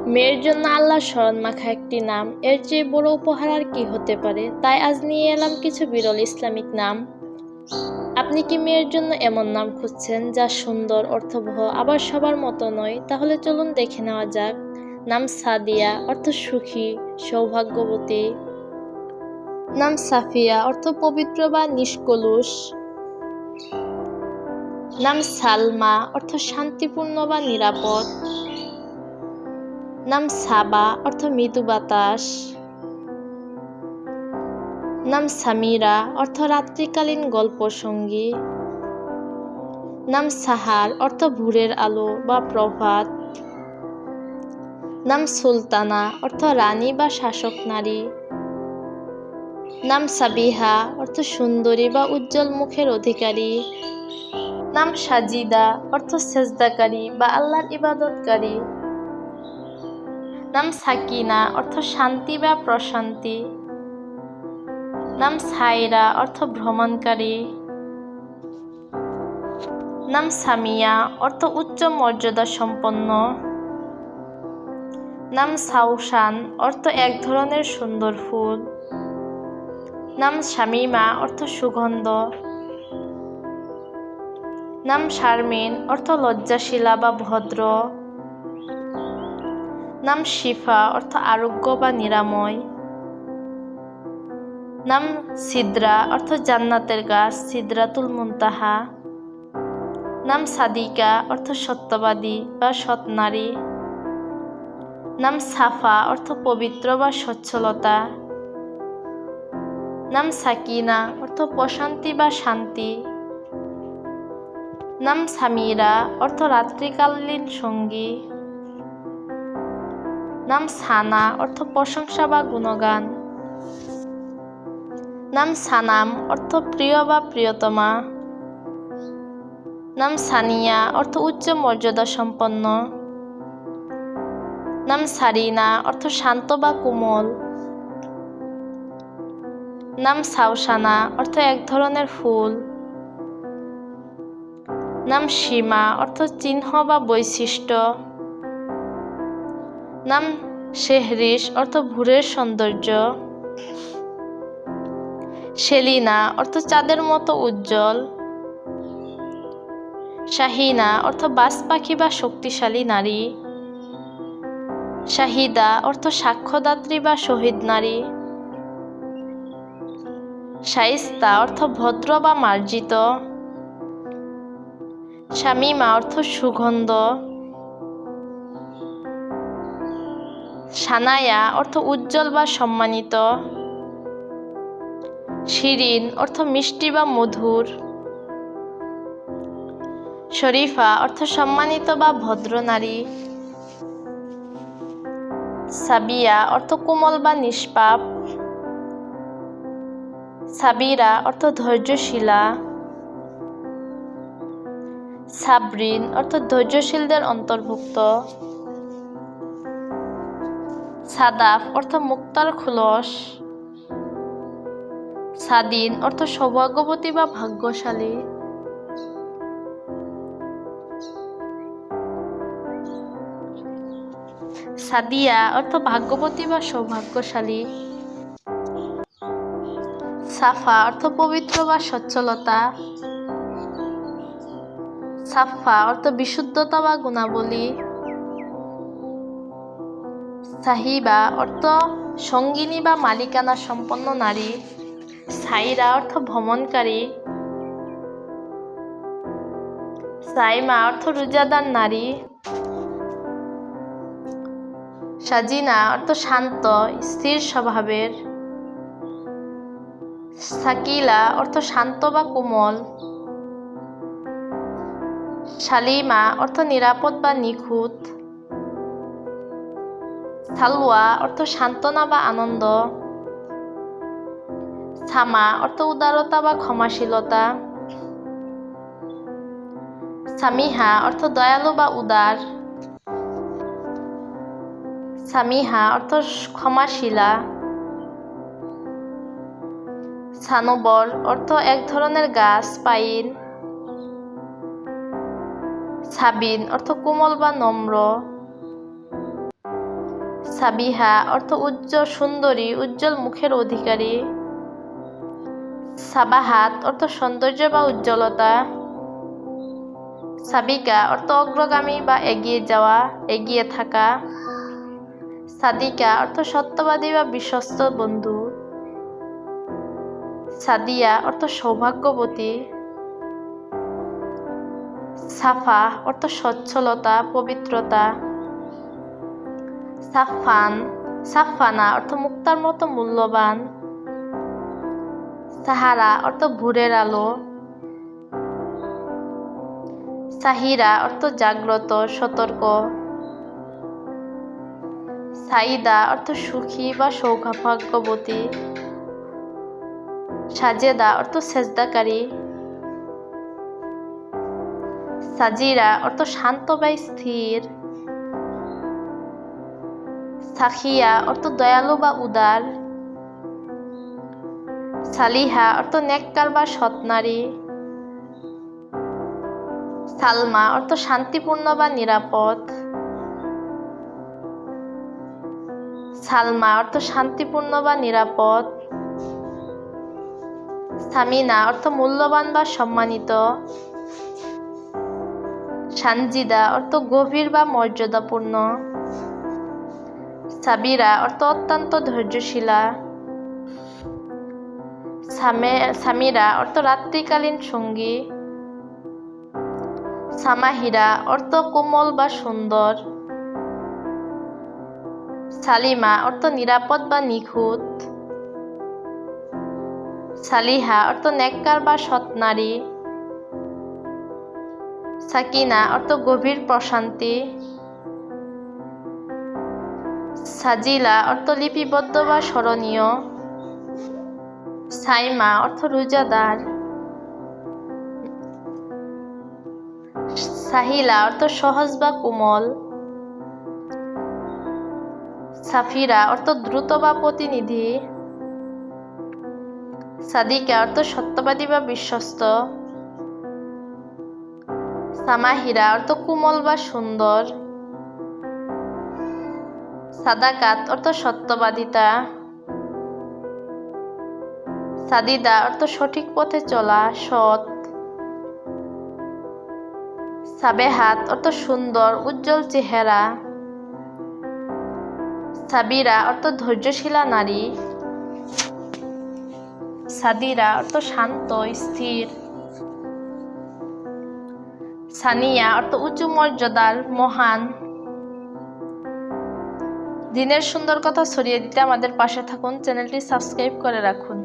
মেয়ের জন্য আল্লাহর স্মরণ মাখা একটি নাম, এর চেয়ে বড় উপহার আর কি হতে পারে। তাই আজ নিয়ে এলাম কিছু বিরল ইসলামিক নাম। আপনি কি মেয়ের জন্য এমন নাম খুঁজছেন যা সুন্দর, অর্থবহ, আবার সবার মতো নয়? তাহলে চলুন দেখে নেওয়া যাক। নাম সাদিয়া, অর্থ সুখী, সৌভাগ্যবতী। নাম সাফিয়া, অর্থ পবিত্র বা নিষ্কলুষ। নাম সালমা, অর্থ শান্তিপূর্ণ বা নিরাপদ। নাম সাবা, অর্থ মৃদু বাতাস। নাম সামিরা, অর্থ রাত্রিকালীন গল্প সঙ্গী। নাম সাহার, অর্থ ভোরের আলো বা প্রভাত। নাম সুলতানা, অর্থ রানী বা শাসক নারী। নাম সাবিহা, অর্থ সুন্দরী বা উজ্জ্বল মুখের অধিকারী। নাম সাজিদা, অর্থ সেজদাকারী বা আল্লাহর ইবাদতকারী। নাম সাকিনা, অর্থ শান্তি বা প্রশান্তি। নাম সাইরা, অর্থ ভ্রমণকারী। নাম সামিয়া, অর্থ উচ্চ মর্যাদা সম্পন্ন। নাম সাউসান, অর্থ এক ধরনের সুন্দর ফুল। নাম শামিমা, অর্থ সুগন্ধ। নাম শারমিন, অর্থ লজ্জাশীলা বা ভদ্র। নাম শিফা, অর্থ আরোগ্য বা নিরাময়। নাম সিদরা, অর্থ জান্নাতের গাছ, সিদরাতুল মুনতাহা। নাম সাদিকা, অর্থ সত্যবাদী বা সৎ নারী। নাম সাফা, অর্থ পবিত্র বা সচ্ছলতা। নাম সাকিনা, অর্থ প্রশান্তি বা শান্তি। নাম সামিরা, অর্থ রাত্রিকালীন সঙ্গী। নাম সানা, অর্থ প্রশংসা বা গুণগান। নাম সানাম, অর্থ প্রিয় বা প্রিয়তমা। নাম সানিয়া, অর্থ উচ্চ মর্যাদা সম্পন্ন। নাম সারিনা, অর্থ শান্ত বা কোমল। নাম সাউসানা, অর্থ এক ধরনের ফুল। নাম সীমা, অর্থ চিহ্ন বা বৈশিষ্ট্য। নাম শেহরিশ, অর্থ ভোরের সৌন্দর্য। সেলিনা, অর্থ চাঁদের মতো উজ্জ্বল। শাহিনা, অর্থ বাজ পাখি বা শক্তিশালী নারী। শাহিদা, অর্থ সাক্ষ্যদাত্রী বা শহীদ নারী। শাইস্তা, অর্থ ভদ্র বা মার্জিত। শামিমা, অর্থ সুগন্ধ। সানায়া, অর্থ উজ্জ্বল বা সম্মানিত। শিরিন, অর্থ মিষ্টি বা মধুর। শরীফা, অর্থ সম্মানিত বা ভদ্র নারী। সাবিয়া, অর্থ কোমল বা নিষ্পাপ। সাবিরা, অর্থ ধৈর্যশীলা। সাবরিন, অর্থ ধৈর্যশীলদের অন্তর্ভুক্ত। সাদাফ, অর্থ মুক্তার খুলস। সাদিন, অর্থ সৌভাগ্যবতী বা ভাগ্যশালী। সাদিয়া, অর্থ ভাগ্যবতী বা সৌভাগ্যশালী। সাফা, অর্থ পবিত্র বা সচ্ছলতা। সাফা, অর্থ বিশুদ্ধতা বা গুণাবলী। সাহিবা, অর্থ সঙ্গিনী বা মালিকানা সম্পন্ন নারী। সাইরা, অর্থ ভ্রমণকারী। সাইমা, অর্থ রোজাদার নারী। সাজিনা, অর্থ শান্ত, স্থির স্বভাবের। সাকিলা, অর্থ শান্ত বা কোমল। সালিমা, অর্থ নিরাপদ বা নিখুঁত। সালওয়া, অর্থ সান্ত্বনা বা আনন্দ। সামা, অর্থ উদারতা বা ক্ষমাশীলতা। সামিহা, অর্থ দয়ালু বা উদার। সামিহা, অর্থ ক্ষমাশীলা। সানোবর, অর্থ এক ধরনের গাছ, পাইন। সাবিন, অর্থ কোমল বা নম্র। সাবিহা অর্থ উজ্জ্বল সুন্দরী, উজ্জ্বল মুখের অধিকারী। সাবাহাত অর্থ সৌন্দর্য বা উজ্জ্বলতা। সাবিকা অর্থ অগ্রগামী বা এগিয়ে যাওয়া, এগিয়ে থাকা। সাদিকা অর্থ সত্যবাদী বা বিশ্বস্ত বন্ধু। সাদিয়া অর্থ সৌভাগ্যবতী। সাফা অর্থ সচ্ছলতা, পবিত্রতা। সাফান সাফানা অর্থ মুক্তার মতো মূল্যবান। সাহারা অর্থ ভোরের আলো। সাহিরা অর্থ জাগ্রত, সতর্ক। সাইদা অর্থ সুখী বা সৌভাগ্যবতী। সাজেদা অর্থ সেজদাকারী। সাজিরা অর্থ শান্ত বা স্থির। সাখিয়া অর্থ দয়ালু বা উদার। সালিহা অর্থ নেককার বা সৎ নারী। সালমা অর্থ শান্তিপূর্ণ বা নিরাপদ। সালমা অর্থ শান্তিপূর্ণ বা নিরাপদ। সামিনা অর্থ মূল্যবান বা সম্মানিত। সানজিদা অর্থ গভীর বা মর্যাদাপূর্ণ। সাবিরা অর্থ অত্যন্ত ধৈর্যশীলা। সামিরা অর্থ রাত্রিকালীন সঙ্গী। সামাহিরা অর্থ কোমল বা সুন্দর। সালিমা অর্থ নিরাপদ বা নিখুঁত। সালিহা অর্থ নেককার বা সৎ নারী। সাকিনা অর্থ গভীর প্রশান্তি। সাজিলা অর্থ লিপিবদ্ধ বা স্মরণীয়। সাইমা অর্থ রোজাদার। সাহিলা অর্থ সহজ বা কোমল। সাফিরা অর্থ দ্রুত বা প্রতিনিধি। সাদিকা অর্থ সত্যবাদী বা বিশ্বস্ত। সামাহিরা অর্থ কোমল বা সুন্দর। সাদাকাত অর্থ সত্যবাদিতা। সাদিদা অর্থ সঠিক পথে চলা, সৎ। সাবেহাত অর্থ সুন্দর, উজ্জ্বল চেহারা। সাবিরা অর্থ ধৈর্যশীলা নারী। সাদিরা অর্থ শান্ত, স্থির। সানিয়া অর্থ উঁচু মর্যাদার, মহান। দিনের সুন্দর কথা ছড়িয়ে দিতে আমাদের পাশে থাকুন, চ্যানেলটি সাবস্ক্রাইব করে রাখুন।